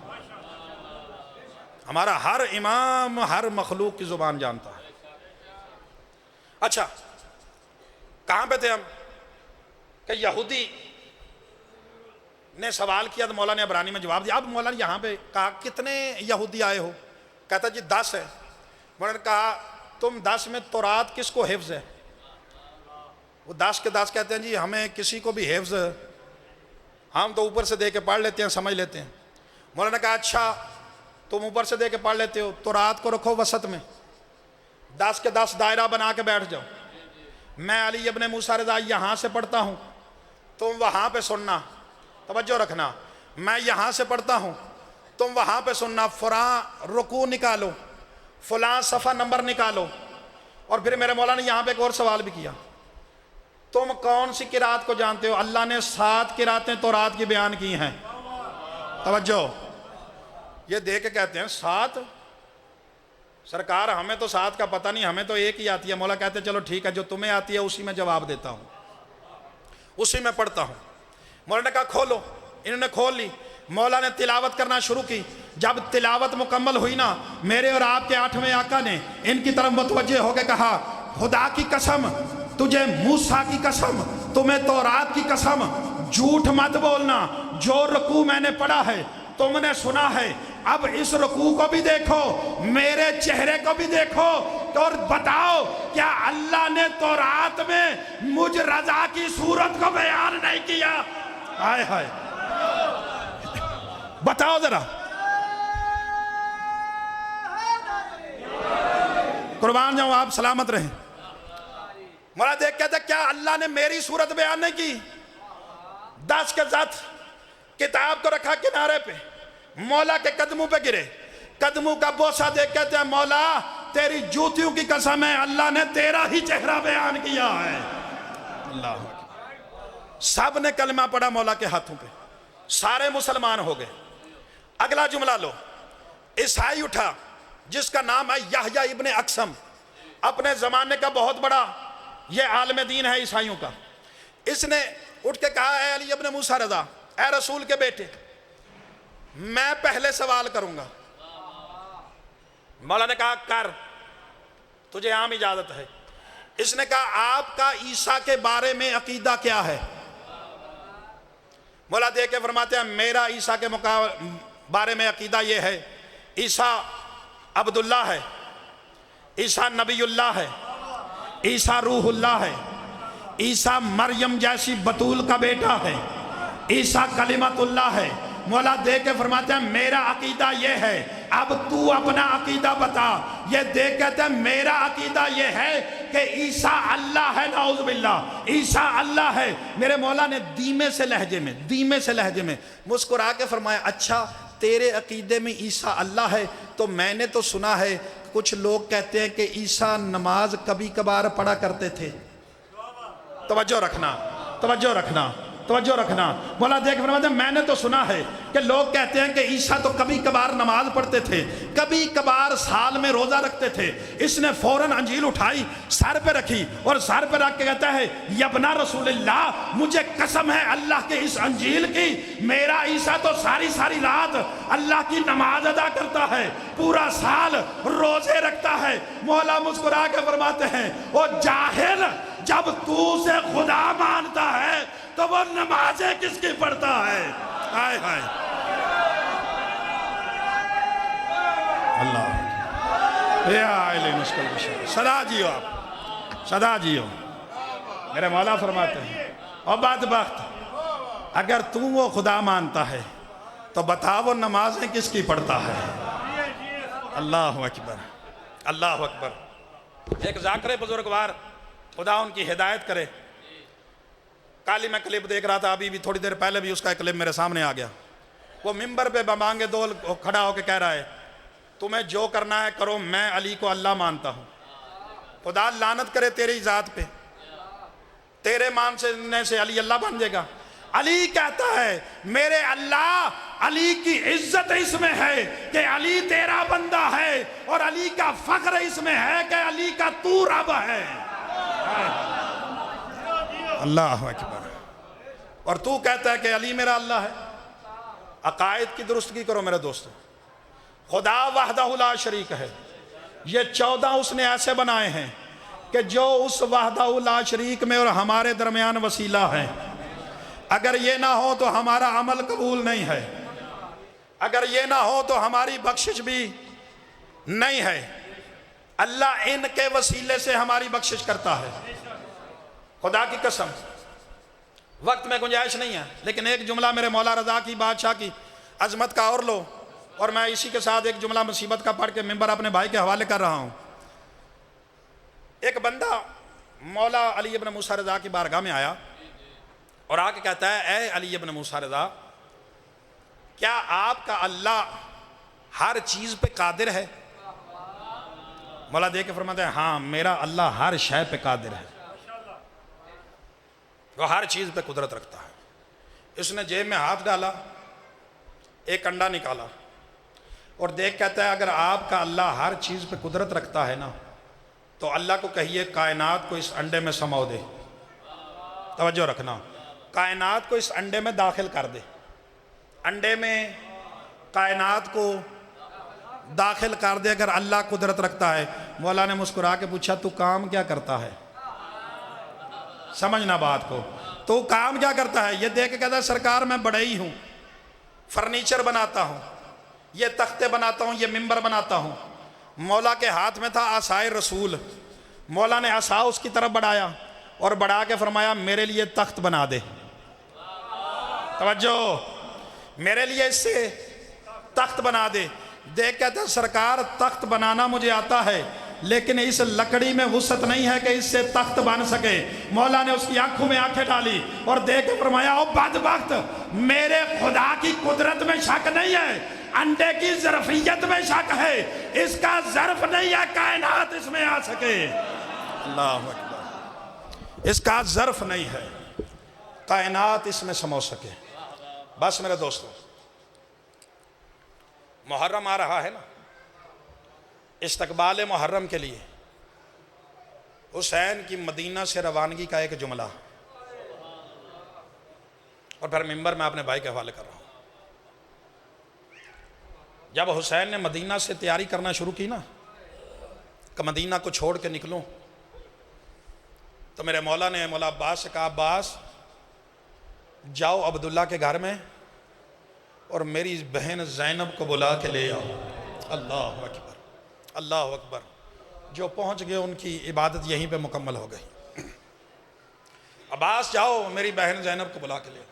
ہمارا ہر امام ہر مخلوق کی زبان جانتا ہے. اچھا کہاں پہ تھے ہم کہ یہودی نے سوال کیا تو مولا نے عبرانی میں جواب دیا. اب مولا نے یہاں پہ کہا کتنے یہودی آئے ہو؟ کہتا جی 10 ہے. مولا نے کہا تم 10 میں تورات کس کو حفظ ہے؟ وہ 10 کے 10 کہتے ہیں جی ہمیں کسی کو بھی حفظ، ہم تو اوپر سے دے کے پڑھ لیتے ہیں سمجھ لیتے ہیں. مولا نے کہا اچھا تم اوپر سے دے کے پڑھ لیتے ہو تو رات کو رکھو وسط میں، 10 کے 10 دائرہ بنا کے بیٹھ جاؤ. میں علی ابن موسیٰ رضا یہاں سے پڑھتا ہوں، تم وہاں پہ سننا، توجہ رکھنا. میں یہاں سے پڑھتا ہوں، تم وہاں پہ سننا. فلاں رکوع نکالو، فلاں صفحہ نمبر نکالو. اور پھر میرے مولا نے یہاں پہ ایک اور سوال بھی کیا، تم کون سی قرات کو جانتے ہو؟ اللہ نے 7 قراتیں تورات کی بیان کی ہیں. توجہ، یہ دے کے کہتے ہیں 7؟ سرکار ہمیں تو 7 کا پتہ نہیں، ہمیں تو ایک ہی آتی ہے. مولا کہتے ہیں چلو ٹھیک ہے جو تمہیں آتی ہے اسی میں جواب دیتا ہوں، اسی میں پڑھتا ہوں. مولا نے کہا کھولو، انہوں نے کھول لی. مولا نے تلاوت کرنا شروع کی. جب تلاوت مکمل ہوئی نا، میرے اور آپ کے 8ویں آقا نے ان کی طرف متوجہ ہو کے کہا خدا کی قسم، تجھے موسیٰ کی قسم، تمہیں تورات کی قسم، جھوٹ مت بولنا. جو رکوع میں نے پڑھا ہے تم نے سنا ہے، اب اس رکوع کو بھی دیکھو، میرے چہرے کو بھی دیکھو. اور بتاؤ کیا اللہ نے تورات میں مجھ رضا کی صورت کو بیان نہیں کیا؟ ہائے ہائے، بتاؤ ذرا، قربان جاؤں آپ سلامت رہیں۔ مولا دیکھ کہتا ہے کیا اللہ نے میری صورت بیان نہیں کی؟ 10 کے ساتھ کتاب کو رکھا کنارے پہ، مولا کے قدموں پہ گرے، قدموں کا بوسہ دیکھ کہتے ہیں مولا تیری جوتیوں کی قسم ہے اللہ نے تیرا ہی چہرہ بیان کیا ہے۔ اللہ سب نے کلمہ پڑھا مولا کے ہاتھوں پہ، سارے مسلمان ہو گئے۔ اگلا جملہ لو، عیسائی اٹھا جس کا نام ہے یحییٰ ابن اقسم، اپنے زمانے کا بہت بڑا یہ عالم دین ہے عیسائیوں کا۔ اس نے اٹھ کے کہا اے علی ابن موسیٰ رضا، اے رسول کے بیٹے، میں پہلے سوال کروں گا۔ مولا نے کہا کر، تجھے عام اجازت ہے۔ اس نے کہا آپ کا عیسیٰ کے بارے میں عقیدہ کیا ہے؟ مولا دیکھ کے فرماتے ہیں میرا عیسیٰ کے بارے میں عقیدہ یہ ہے، عیسیٰ عبداللہ ہے، عیسیٰ نبی اللہ ہے، عیسیٰ روح اللہ ہے، عیسیٰ مریم جیسی بطول کا بیٹا ہے، عیسیٰ کلمت اللہ ہے۔ مولا دیکھ کے فرماتے ہیں میرا عقیدہ یہ ہے، اب تو اپنا عقیدہ بتا۔ یہ دیکھ کہتے ہیں میرا عقیدہ یہ ہے کہ عیسیٰ اللہ ہے، نعوذ باللہ، عیسیٰ اللہ ہے۔ میرے مولا نے دھیمے سے لہجے میں مسکرا کے فرمایا اچھا تیرے عقیدے میں عیسیٰ اللہ ہے، تو میں نے تو سنا ہے کچھ لوگ کہتے ہیں کہ عیسیٰ نماز کبھی کبھار پڑھا کرتے تھے۔ توجہ رکھنا، مولا دیکھ فرماتے ہیں میں نے تو سنا ہے کہ لوگ کہتے ہیں کہ عیسیٰ تو کبھی کبھار نماز پڑھتے تھے، کبھی کبھار سال میں روزہ رکھتے تھے۔ اس نے فوراً انجیل اٹھائی، سر پہ رکھی اور سر پہ رکھ کے کہتا ہے یبنا رسول اللہ، مجھے قسم ہے اللہ کے اس انجیل کی، میرا عیسیٰ تو ساری رات اللہ کی نماز ادا کرتا ہے، پورا سال روزے رکھتا ہے۔ مولا مسکرا کے فرماتے ہیں او جاہل، جب تو اسے خدا مانتا ہے تو وہ نمازیں کس کی پڑھتا ہے؟ ہائے ہائے اللہ یا علی مشکل بشر، صدا جیو آپ، صدا جیو۔ میرے مولا فرماتے ہیں اور بدبخت، اگر تو وہ خدا مانتا ہے تو بتا وہ نمازیں کس کی پڑھتا ہے؟ اللہ اکبر، اللہ اکبر۔ ایک ذاکر بزرگوار، خدا ان کی ہدایت کرے، کالی میں کلپ دیکھ رہا تھا ابھی بھی، تھوڑی دیر پہلے بھی اس کا کلپ میرے سامنے آ گیا۔ وہ ممبر پہ بمانگے دول کھڑا ہو کے کہہ رہا ہے تمہیں جو کرنا ہے کرو، میں علی کو اللہ مانتا ہوں۔ خدا لعنت کرے تیری ذات پہ، تیرے ماننے سے علی اللہ بن جائے گا۔ علی کہتا ہے میرے اللہ، علی کی عزت اس میں ہے کہ علی تیرا بندہ ہے، اور علی کا فخر اس میں ہے کہ علی کا تو رب ہے۔ اللہ اکبر۔ اور تو کہتا ہے کہ علی میرا اللہ ہے۔ عقائد کی درستگی کرو میرے دوستو، خدا وحدہ لا شریک ہے۔ یہ 14 اس نے ایسے بنائے ہیں کہ جو اس وحدہ لا شریک میں اور ہمارے درمیان وسیلہ ہے۔ اگر یہ نہ ہو تو ہمارا عمل قبول نہیں ہے، اگر یہ نہ ہو تو ہماری بخشش بھی نہیں ہے۔ اللہ ان کے وسیلے سے ہماری بخشش کرتا ہے۔ خدا کی قسم وقت میں گنجائش نہیں ہے، لیکن ایک جملہ میرے مولا رضا کی بادشاہ کی عظمت کا اور لو، اور میں اسی کے ساتھ ایک جملہ مصیبت کا پڑھ کے ممبر اپنے بھائی کے حوالے کر رہا ہوں۔ ایک بندہ مولا علی ابن موسیٰ رضا کی بارگاہ میں آیا اور آ کے کہتا ہے اے علی ابن موسیٰ رضا، کیا آپ کا اللہ ہر چیز پہ قادر ہے؟ مولا دیکھ کے فرماتا ہے ہاں میرا اللہ ہر شے پہ قادر ہے، وہ ہر چیز پہ قدرت رکھتا ہے۔ اس نے جیب میں ہاتھ ڈالا، ایک انڈا نکالا اور دیکھ کہتا ہے اگر آپ کا اللہ ہر چیز پہ قدرت رکھتا ہے نا تو اللہ کو کہیے کائنات کو اس انڈے میں سمو دے۔ توجہ رکھنا، کائنات کو اس انڈے میں داخل کر دے، انڈے میں کائنات کو داخل کر دے اگر اللہ قدرت رکھتا ہے۔ مولا نے مسکرا کے پوچھا تو کام کیا کرتا ہے؟ سمجھنا بات کو، تو کام کیا کرتا ہے؟ یہ دیکھ کے کہتا ہے سرکار میں بڑھئی ہوں، فرنیچر بناتا ہوں، یہ تختے بناتا ہوں، یہ ممبر بناتا ہوں، مولا کے ہاتھ میں تھا عصائے رسول. مولا نے عصا اس کی طرف بڑھایا اور بڑھا کے فرمایا میرے لیے تخت بنا دے. توجہ, میرے لیے اس سے تخت بنا دے. دیکھ کہتے ہیں سرکار تخت بنانا مجھے آتا ہے لیکن اس لکڑی میں وسعت نہیں ہے کہ اس سے تخت بن سکے. مولا نے اس کی آنکھوں میں آنکھیں ڈالی اور دیکھ کے فرمایا او بدبخت, میرے خدا کی قدرت میں شک نہیں ہے, انڈے کی ظرفیت میں شک ہے, اس کا ظرف نہیں ہے کائنات اس میں آ سکے. اللہ اکبر, اس کا ظرف نہیں ہے کائنات اس میں سمو سکے. بس میرے دوستو, محرم آ رہا ہے نا, استقبال محرم کے لیے حسین کی مدینہ سے روانگی کا ایک جملہ, اور پھر ممبر میں اپنے بھائی کے حوالے کر رہا ہوں. جب حسین نے مدینہ سے تیاری کرنا شروع کی نا کہ مدینہ کو چھوڑ کے نکلوں, تو میرے مولا نے مولا عباس سے کہا عباس جاؤ عبداللہ کے گھر میں اور میری بہن زینب کو بلا کے لے آؤ. اللہ اکبر, اللہ اکبر. جو پہنچ گئے ان کی عبادت یہیں پہ مکمل ہو گئی. عباس جاؤ میری بہن زینب کو بلا کے لے آؤ.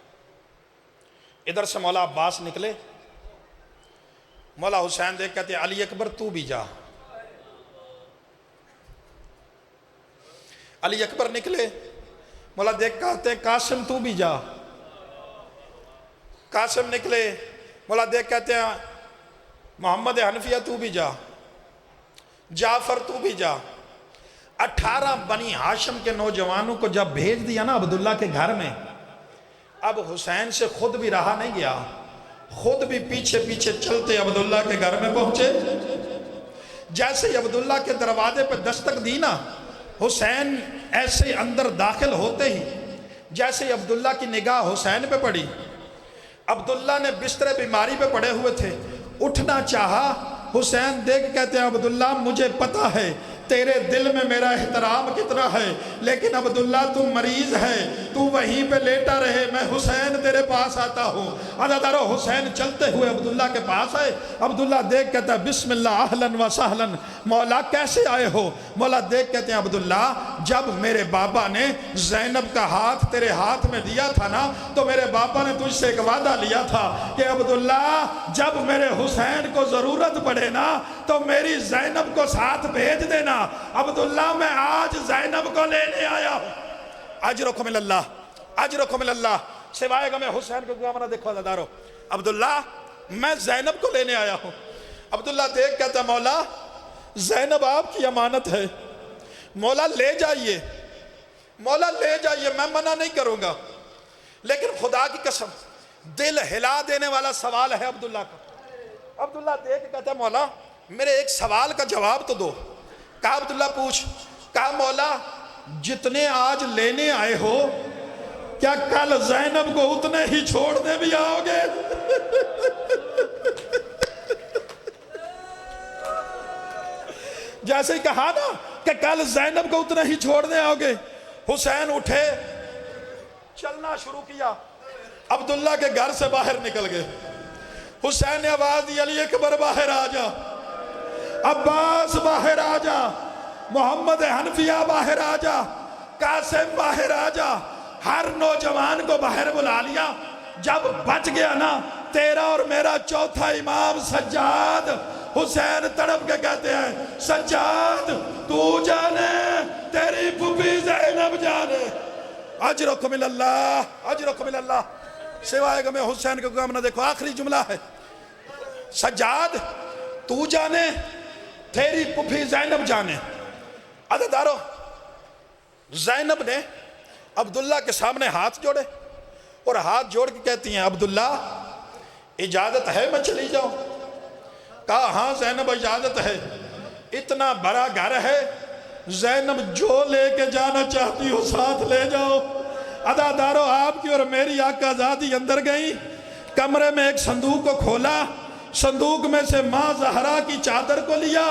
ادھر سے مولا عباس نکلے, مولا حسین دیکھ کہتے علی اکبر تو بھی جا. علی اکبر نکلے, مولا دیکھ کہتے قاسم تو بھی جا. قاسم نکلے, مولا دیکھ کہتے ہیں محمد حنفیہ تو بھی جا. جعفر تو بھی جا. 18 بنی ہاشم کے نوجوانوں کو جب بھیج دیا نا عبداللہ کے گھر میں, اب حسین سے خود بھی رہا نہیں گیا, خود بھی پیچھے پیچھے چلتے عبداللہ کے گھر میں پہنچے. جیسے ہی عبداللہ کے دروازے پہ دستک دی نا, حسین ایسے اندر داخل ہوتے ہی جیسے ہی عبداللہ کی نگاہ حسین پہ پڑی, عبداللہ نے بستر بیماری پہ پڑے ہوئے تھے, اٹھنا چاہا. حسین دیکھ کہتے ہیں عبداللہ مجھے پتا ہے تیرے دل میں میرا احترام کتنا ہے, لیکن عبداللہ تو مریض ہے, تو وہیں پہ لیٹا رہے, میں حسین تیرے پاس آتا ہوں. عزادارو, حسین چلتے ہوئے عبداللہ کے پاس آئے. عبداللہ دیکھ کہتا ہے بسم اللہ اہلاً و سہلاً, مولا کیسے آئے ہو؟ مولا دیکھ کہتے ہیں عبداللہ جب میرے بابا نے زینب کا ہاتھ تیرے ہاتھ میں دیا تھا نا, تو میرے بابا نے تجھ سے ایک وعدہ لیا تھا کہ عبداللہ جب میرے حسین کو ضرورت پڑے نا تو میری زینب کو ساتھ بھیج دینا. عبداللہ میں آج زینب کو لینے آیا ہوں. اجرکم اللہ, اجرکم اللہ. سوائے گا میں حسین کو گوامنا دیکھو عزادارو, عبداللہ میں زینب کو لینے آیا ہوں. عبداللہ دیکھ کہتا مولا زینب آپ کی امانت ہے, مولا لے جائیے, مولا لے جائیے, میں منع نہیں کروں گا, لیکن خدا کی قسم دل ہلا دینے والا سوال ہے عبداللہ کا. عبداللہ دیکھ کہتا مولا میرے ایک سوال کا جواب تو دو. کہا عبداللہ پوچھ. کہا مولا جتنے آج لینے آئے ہو کیا کل زینب کو اتنے ہی چھوڑنے بھی آؤ گے؟ جیسے ہی کہا نا کہ کل زینب کو اتنے ہی چھوڑنے آؤ گے. حسین اٹھے, چلنا شروع کیا, عبداللہ کے گھر سے باہر نکل گئے. حسین نے آواز دی علی اکبر باہر آ جا, عباس باہر آ جا, محمد حنفیہ باہر آ جا, قاسم باہر آ جا. ہر نوجوان کو باہر بلا لیا. جب بچ گیا نا تیرا اور میرا چوتھا امام سجاد, حسین تڑپ کے کہتے ہیں سجاد تو جانے تیری پھوپھی زینب جانے. اجرکم اللہ, اجرکم اللہ. سوائے کہ میں حسین کو گم نہ دیکھو, آخری جملہ ہے سجاد تو جانے تیری پھوپھی زینب جانے. عزادارو, زینب نے عبداللہ کے سامنے ہاتھ جوڑے اور ہاتھ جوڑ کے کہتی ہیں عبداللہ اجازت ہے میں چلی جاؤں؟ کہا ہاں زینب اجازت ہے, اتنا بڑا گھر ہے, زینب جو لے کے جانا چاہتی ہو ساتھ لے جاؤ. عزادارو آپ کی اور میری آقا آزادی اندر گئی, کمرے میں ایک صندوق کو کھولا, صندوق میں سے ماں زہرا کی چادر کو لیا,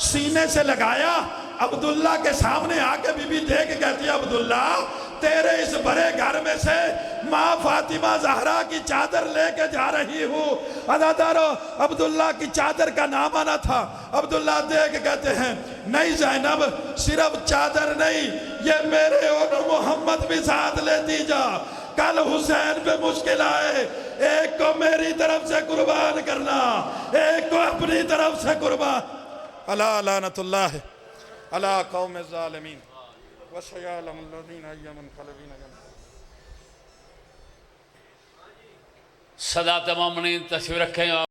سینے سے لگایا, عبداللہ کے سامنے آ کے بی بی دے کے کہتی ہے عبداللہ تیرے اس بڑے گھر میں سے ماں فاطمہ زہرا کی چادر لے کے جا رہی ہوں۔ عزادارو، عبداللہ کی چادر کا نام آنا تھا۔ عبداللہ دیکھ کہتے ہیں نہیں زینب، صرف چادر نہیں، یہ میرے اور محمد بھی ساتھ لیتی جا۔ کل حسین پہ مشکل آئے، ایک کو میری طرف سے قربان کرنا، ایک کو اپنی طرف سے قربان۔ اللہ لعنت اللہ اللہ قوم الظالمین وسیعلم الذین ایمن قلبین جنب۔ صدا تمام نہیں تشریف رکھیں۔